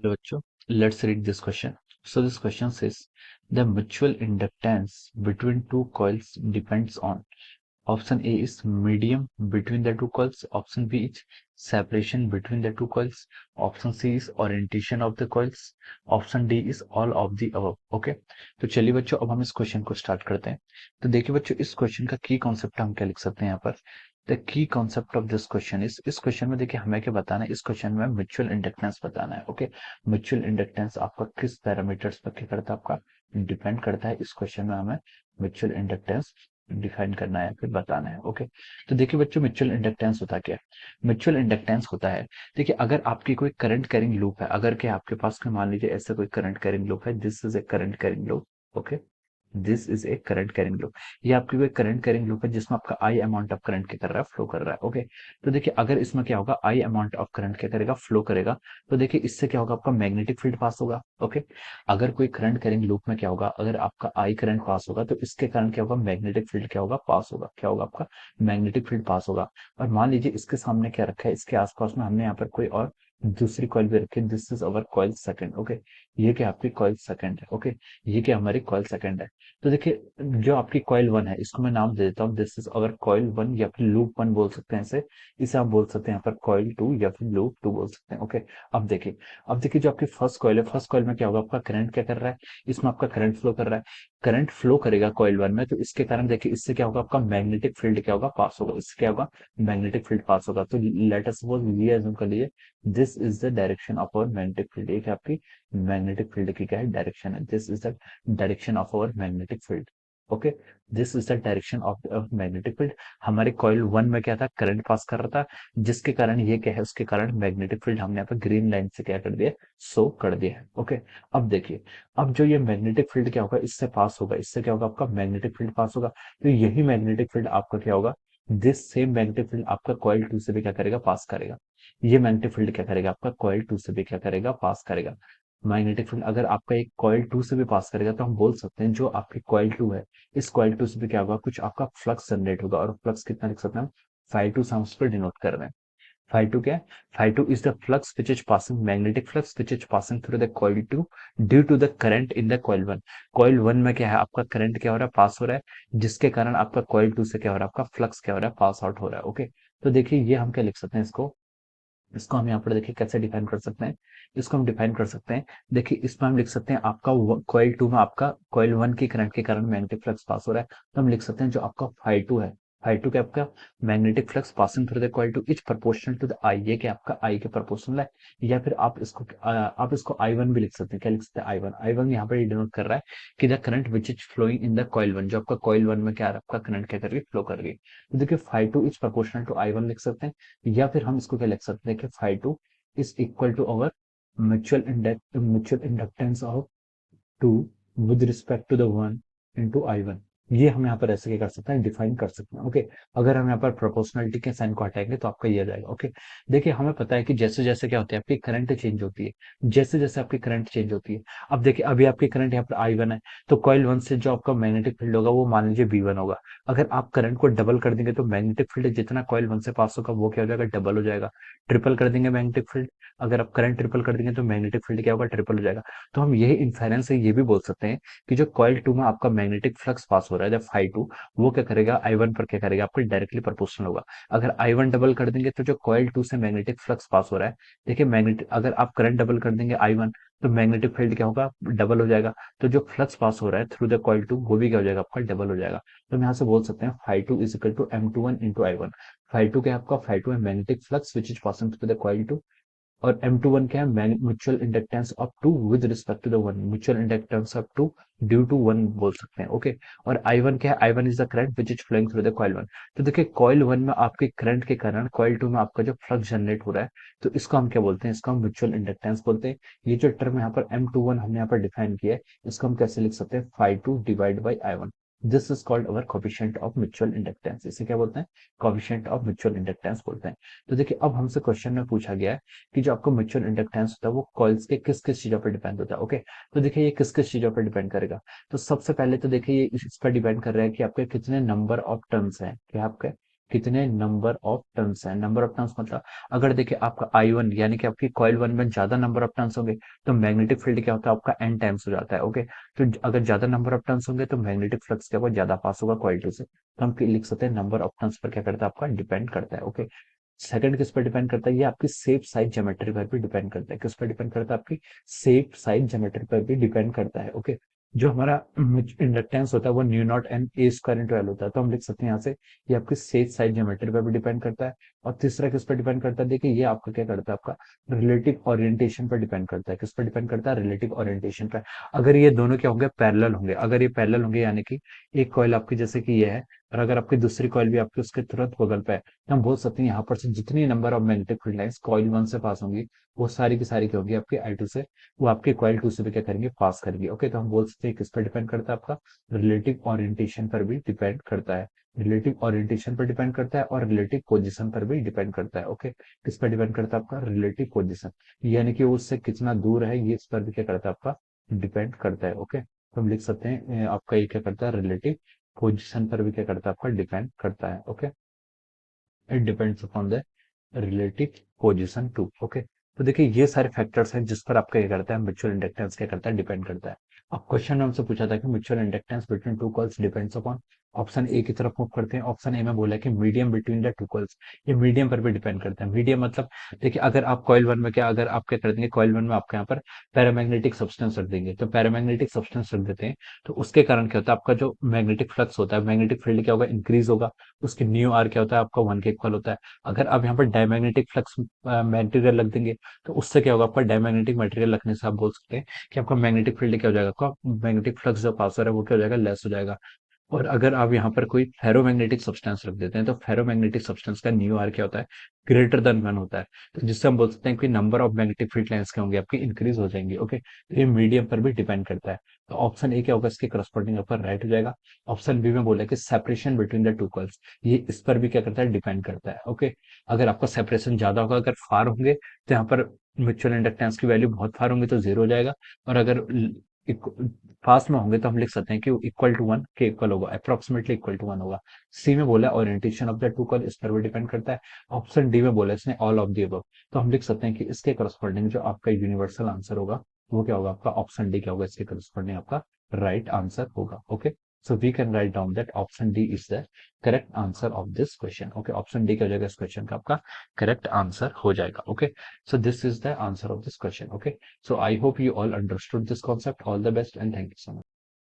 Hello, bachcho. Let's read this question. So this question says the mutual inductance between two coils depends on option A is medium between the two coils, option B is separation between the two coils, option C is orientation of the coils, option D is all of the above. Okay, तो चलिए बच्चों अब हम इस question को start करते हैं। तो देखिए बच्चों, इस क्वेश्चन का की कॉन्सेप्ट हम क्या लिख सकते हैं यहाँ पर। The key concept of this question इस क्वेश्चन में देखिए हमें क्या बताना है, इस क्वेश्चन में म्यूचुअल इंडक्टेंस बताना है। ओके, म्यूचुअल इंडक्टेंस आपका किस पैरामीटर्स पर क्या करता है, आपका डिपेंड करता है। इस क्वेश्चन में हमें म्यूचुअल इंडक्टेंस डिफाइन करना है, फिर बताना है। ओके, तो देखिए बच्चों, म्यूचुअल इंडक्टेंस होता क्या है। म्यूचुअल इंडक्टेंस होता है, देखिए अगर आपकी कोई करंट कैरिंग लूप है, अगर के आपके पास में मान लीजिए ऐसा कोई करंट कैरिंग लूप है, this is a current carrying loop. Okay, this is a current carrying loop. ये आपकी कोई करंट कैरिंग लूप है जिसमें आपका आई अमाउंट ऑफ करंट क्या कर रहा है, फ्लो कर रहा है। ओके, तो देखिए अगर इसमें क्या होगा, आई अमाउंट ऑफ करंट क्या करेगा, फ्लो करेगा, तो देखिए इससे क्या होगा, आपका मैग्नेटिक फील्ड पास होगा। ओके, अगर कोई करंट कैरिंग लूप में क्या होगा, अगर आपका आई करंट पास होगा तो इसके कारण क्या होगा, मैग्नेटिक फील्ड क्या होगा, पास होगा। क्या होगा, आपका मैग्नेटिक फील्ड पास होगा। और मान लीजिए इसके सामने क्या रखा है, इसके आसपास में हमने यहाँ पर कोई और दूसरी कॉइल भी रखी है, this is our coil second. Okay, ये क्या आपकी कॉइल सेकंड है। ओके, ये क्या हमारी कॉइल सेकंड है। तो देखिए जो आपकी कॉइल वन है, इसको मैं नाम दे देता हूँ, this is our coil one, या फिर लूप वन बोल सकते हैं इसे। इसे आप बोल सकते हैं यहाँ पर कॉइल टू या फिर लूप टू बोल सकते हैं। ओके, अब देखिए जो आपकी फर्स्ट कॉइल है, फर्स्ट कॉइल में क्या होगा, आपका करंट क्या कर रहा है, इसमें आपका करंट फ्लो कर रहा है। करंट फ्लो करेगा कॉइल वन में, तो इसके कारण देखिए इससे क्या होगा, आपका मैग्नेटिक फील्ड क्या होगा, पास होगा। इससे क्या होगा, मैग्नेटिक फील्ड पास होगा। तो लेट अस सपोज ये अज्यूम कर लीजिए, this is the direction of our magnetic field. एक आपकी मैग्नेटिक फील्ड की क्या है, डायरेक्शन है। This is the direction of our magnetic field. Okay, this is the direction of magnetic field. हमारे कॉइल वन में क्या था, करंट पास कर रहा था, जिसके कारण ये क्या है, उसके कारण मैग्नेटिक फील्ड हमने यहाँ पर ग्रीन लाइन से क्या कर दिया, शो कर दिया है। ओके, अब देखिए, अब जो ये मैग्नेटिक फील्ड क्या होगा, इससे पास होगा, इससे क्या होगा, आपका मैग्नेटिक फील्ड पास होगा। तो यही मैग्नेटिक फील्ड आपका क्या होगा, दिस सेम मैग्नेटिक फील्ड आपका कॉइल टू से भी क्या करेगा, पास करेगा। ये मैग्नेटिक फील्ड क्या करेगा, आपका कॉइल टू से भी क्या करेगा, पास करेगा। मैग्नेटिक फील्ड अगर आपका एक कॉइल टू से भी पास करेगा, तो हम बोल सकते हैं जो आपकी कॉइल टू है, इस कॉइल टू से भी क्या होगा, कुछ आपका फ्लक्स जनरेट होगा। और फ्लक्स कितना लिख सकते हैं हम, फाई टू से हम उस पर डिनोट कर रहे हैं। phi 2 क्या है, phi 2 is the flux which is passing, magnetic flux which is passing through the coil 2 due to the current in the coil 1। coil 1 में क्या है, आपका करंट क्या हो रहा है, पास हो रहा है, जिसके कारण आपका coil 2 से क्या हो रहा है, आपका फ्लक्स क्या हो रहा है, पास आउट हो रहा है। ओके, तो देखिए ये हम क्या लिख सकते हैं, इसको इसको हम यहाँ पर देखिए कैसे डिफाइन कर सकते हैं। इसको हम डिफाइन कर सकते हैं, देखिए इसमें हम लिख सकते हैं आपका कॉइल टू में आपका कॉइल वन की करंट के कारण मैग्नेटिक फ्लक्स पास हो रहा है, तो हम लिख सकते हैं जो आपका फाई टू है, फाई टू क्या आपका magnetic flux passing through the coil two is proportional to the I. ये क्या आपका आई के प्रोपोर्शनल है। या फिर आप इसको आई वन भी लिख सकते हैं। क्या लिख सकते हैं, आई वन। आई वन यहाँ पर डिनोट कर रहा है कि the current which is flowing in the coil one, जो आपका कॉइल वन में क्या है, आपका करंट क्या कर रही है, फ्लो कर रही है। तो देखिए phi two is proportional to I one लिख सकते हैं। या फिर हम इसको क्या लिख सकते हैं कि phi two is equal to our mutual inductance of 2 with respect to the 1 into I1। ये हम यहाँ पर ऐसे क्या कर सकते हैं, डिफाइन कर सकते हैं। ओके, अगर हम यहाँ पर प्रोपोर्शनलिटी के साइन को हटाएंगे तो आपका ये आ जाएगा। ओके, देखिए हमें पता है कि जैसे जैसे क्या होता है, आपकी करंट चेंज होती है, जैसे जैसे आपकी करंट चेंज होती है। अब देखिए अभी आपकी करंट यहाँ पर आई वन है, तो कॉइल वन से जो आपका मैग्नेटिक फील्ड होगा वो मान लीजिए बी वन होगा। अगर आप करंट को डबल कर देंगे तो मैग्नेटिक फील्ड जितना कॉइल वन से पास होगा वो क्या हो जाएगा, डबल हो जाएगा। ट्रिपल कर देंगे मैग्नेटिक फील्ड, अगर आप करंट ट्रिपल कर देंगे तो मैग्नेटिक फील्ड क्या होगा, ट्रिपल हो जाएगा। तो हम यही इन्फेरेंस से ये भी बोल सकते हैं कि जो कॉइल टू में आपका मैग्नेटिक फ्लक्स पास हो रहा है, जब फाई टू, वो क्या करेगा, आई वन पर क्या करेगा, आपको डायरेक्टली प्रोपोर्शनल होगा। अगर आई वन डबल कर देंगे तो जो कॉइल टू से मैग्नेटिक फ्लक्स पास हो रहा है, देखिए मैग्नेटिक अगर आप करंट डबल कर देंगे आई वन, तो मैग्नेटिक फील्ड क्या होगा, डबल हो जाएगा। तो जो फ्लक्स पास हो रहा है थ्रू द कॉइल टू, वो भी क्या हो जाएगा, आपका डबल हो जाएगा। तो हम यहाँ से बोल सकते हैं phi two is equal to M two one into I one. Phi two क्या है आपका, फाई टू है magnetic flux which is passing through the coil two, और M21 क्या है, mutual inductance of two with respect to the one, mutual inductance of two due to one बोल सकते हैं। ओके, और I1 क्या है, I1 is the current which is flowing through the coil one. तो देखिए कॉइल वन में आपके करंट के कारण कॉइल टू में आपका जो फ्लक्स जनरेट हो रहा है, तो इसको हम क्या बोलते हैं, इसको हम म्यूचुअल इंडक्टेंस बोलते हैं। ये जो टर्म यहाँ पर M21 हमने यहाँ पर डिफाइन किया है, इसको हम कैसे लिख सकते हैं, phi two divide by I one. This is called our coefficient of mutual inductance. इसे क्या बोलते हैं, कोफिशिएंट ऑफ म्यूचुअल इंडक्टेंस बोलते हैं। तो देखिए अब हमसे क्वेश्चन में पूछा गया है कि जो आपको म्यूचुअल इंडक्टेंस होता है वो कॉइल्स के किस किस चीजों पर डिपेंड होता है। ओके, तो देखिए ये किस किस चीजों पर डिपेंड करेगा। तो सबसे पहले तो देखिए ये इस पर डिपेंड कर रहा है कि आपके कितने नंबर ऑफ टर्न्स हैं, क्या आपके कितने नंबर ऑफ टर्न्स हैं। नंबर ऑफ टर्न्स मतलब अगर देखिए आपका I1 यानी कि आपकी कॉइल 1 में ज्यादा नंबर ऑफ टर्न्स होंगे तो मैग्नेटिक फील्ड क्या होता है आपका n टाइम्स हो जाता है। ओके, तो अगर ज्यादा नंबर ऑफ टर्न्स होंगे तो मैग्नेटिक फ्लक्स क्या होगा, ज्यादा पास होगा कॉइल 2 से। तो हम लिख सकते हैं नंबर ऑफ टर्न्स पर क्या करता है आपका डिपेंड करता है। ओके, सेकंड किस पर डिपेंड करता है, ये आपकी सेप साइज ज्योमेट्री पर भी डिपेंड करता है। किस पर डिपेंड करता है, आपकी सेप साइज ज्योमेट्री पर भी डिपेंड करता है। ओके, जो हमारा इंडक्टेंस होता है वो mu naught N A square into L होता है, तो हम लिख सकते हैं यहाँ से ये आपकी सेप साइज ज्योमेट्री पर भी डिपेंड करता है। और तीसरा किस पर डिपेंड करता है, देखिए ये आपका क्या करता है, आपका रिलेटिव ओरिएंटेशन पर डिपेंड करता है। किस पर डिपेंड करता है, रिलेटिव ओरिएंटेशन पर। अगर ये दोनों क्या होंगे, पैरेलल होंगे। अगर ये पैरेलल होंगे यानी कि एक कॉइल आपकी जैसे कि ये है और अगर आपकी दूसरी कॉइल भी आपकी उसके तुरंत बगल पे है, तो हम बोल सकते हैं यहाँ पर से जितनी number of magnetic field lines coil 1 से पास होंगी वो सारी की सारी क्या होगी आपकी I2 से, वो आपके कॉइल 2 से भी क्या करेंगे, पास करेंगे। ओके, तो हम बोल सकते हैं किस पर डिपेंड करता है, आपका रिलेटिव ओरिएंटेशन पर भी डिपेंड करता है। रिलेटिव ओरिएंटेशन पर डिपेंड करता है और रिलेटिव पोजीशन पर भी डिपेंड करता है। ओके, किस पर डिपेंड करता है, आपका रिलेटिव पोजीशन, यानी कि वो उससे कितना दूर है ये इस पर भी क्या करता है, आपका डिपेंड करता है। ओके, तो हम लिख सकते हैं आपका ये क्या करता है, रिलेटिव पोजीशन पर भी क्या करता है, आपका डिपेंड करता है। Okay, it depends upon the relative position too. Okay, तो देखिए ये सारे फैक्टर्स हैं जिस पर आपका क्या करता है, म्यूचुअल इंडक्टेंस क्या करता है, डिपेंड करता है। अब क्वेश्चन में हमसे पूछा था कि mutual inductance between two coils depends upon, option A की तरफ मूव करते हैं। ऑप्शन ए में बोला है कि medium between the two coils, ये मीडियम पर भी डिपेंड करता है। मीडियम मतलब देखिए अगर आप कॉइल 1 में क्या, अगर आप क्या कर देंगे, कॉइल 1 में आपके यहाँ पर पैरामैग्नेटिक सब्सटेंस रख देंगे, तो पैरामैग्नेटिक सब्सटेंस रख देते हैं तो उसके कारण क्या होता है, आपका जो मैग्नेटिक फ्लक्स होता है, मैग्नेटिक फील्ड क्या होगा, इंक्रीज होगा। उसके न्यू आर क्या होता है, आपका 1 के इक्वल होता है। अगर आप यहाँ पर डायमैग्नेटिक फ्लक्स मटेरियल रख देंगे तो उससे क्या होगा, आपका डायमैग्नेटिक मटेरियल रखने से आप बोल सकते हैं कि आपका मैग्नेटिक फील्ड क्या हो जाएगा, आपका मैग्नेटिक फ्लक्स जो पास हो रहा है वो क्या हो जाएगा, लेस हो जाएगा। और अगर आप यहाँ पर कोई फेरोमैग्नेटिक सब्सटेंस रख देते हैं तो फेरोमैग्नेटिक सब्सटेंस का न्यू आर क्या होता है, ग्रेटर देन 1 होता है। तो जिससे हम बोल सकते हैं कि number of magnetic field lines क्या होंगे, आपकी इंक्रीज हो जाएंगी। ओके, तो ये मीडियम पर भी डिपेंड करता है। तो ऑप्शन ए क्या होगा, इसके करस्पॉन्डिंग आपका राइट हो जाएगा। ऑप्शन बी में बोला है कि separation between the two coils, ये इस पर भी क्या करता है, डिपेंड करता है। ओके, अगर आपका सेपरेशन ज्यादा होगा, अगर फार होंगे तो यहाँ पर म्यूचुअल इंडक्टेंस की वैल्यू बहुत फार होंगे तो जीरो हो जाएगा। और अगर पास में होंगे तो हम लिख सकते हैं कि इक्वल टू 1 के इक्वल होगा, अप्रोक्सीमेटली इक्वल टू 1 होगा। सी में बोला orientation of the two coil, इस पर भी डिपेंड करता है। ऑप्शन डी में बोला इसने ऑल ऑफ द अबव, तो हम लिख सकते हैं कि इसके करस्पॉन्डिंग जो आपका यूनिवर्सल आंसर होगा वो क्या होगा, आपका ऑप्शन डी क्या होगा, इसके करस्पॉन्डिंग आपका राइट आंसर होगा। Okay, so we can write down that option D is the correct answer of this question. Okay, option D क्या हो जाएगा, इस क्वेश्चन का आपका करेक्ट आंसर हो जाएगा। Okay, so this is the answer of this question. Okay, so I hope you all understood this concept. All the best and thank you so much.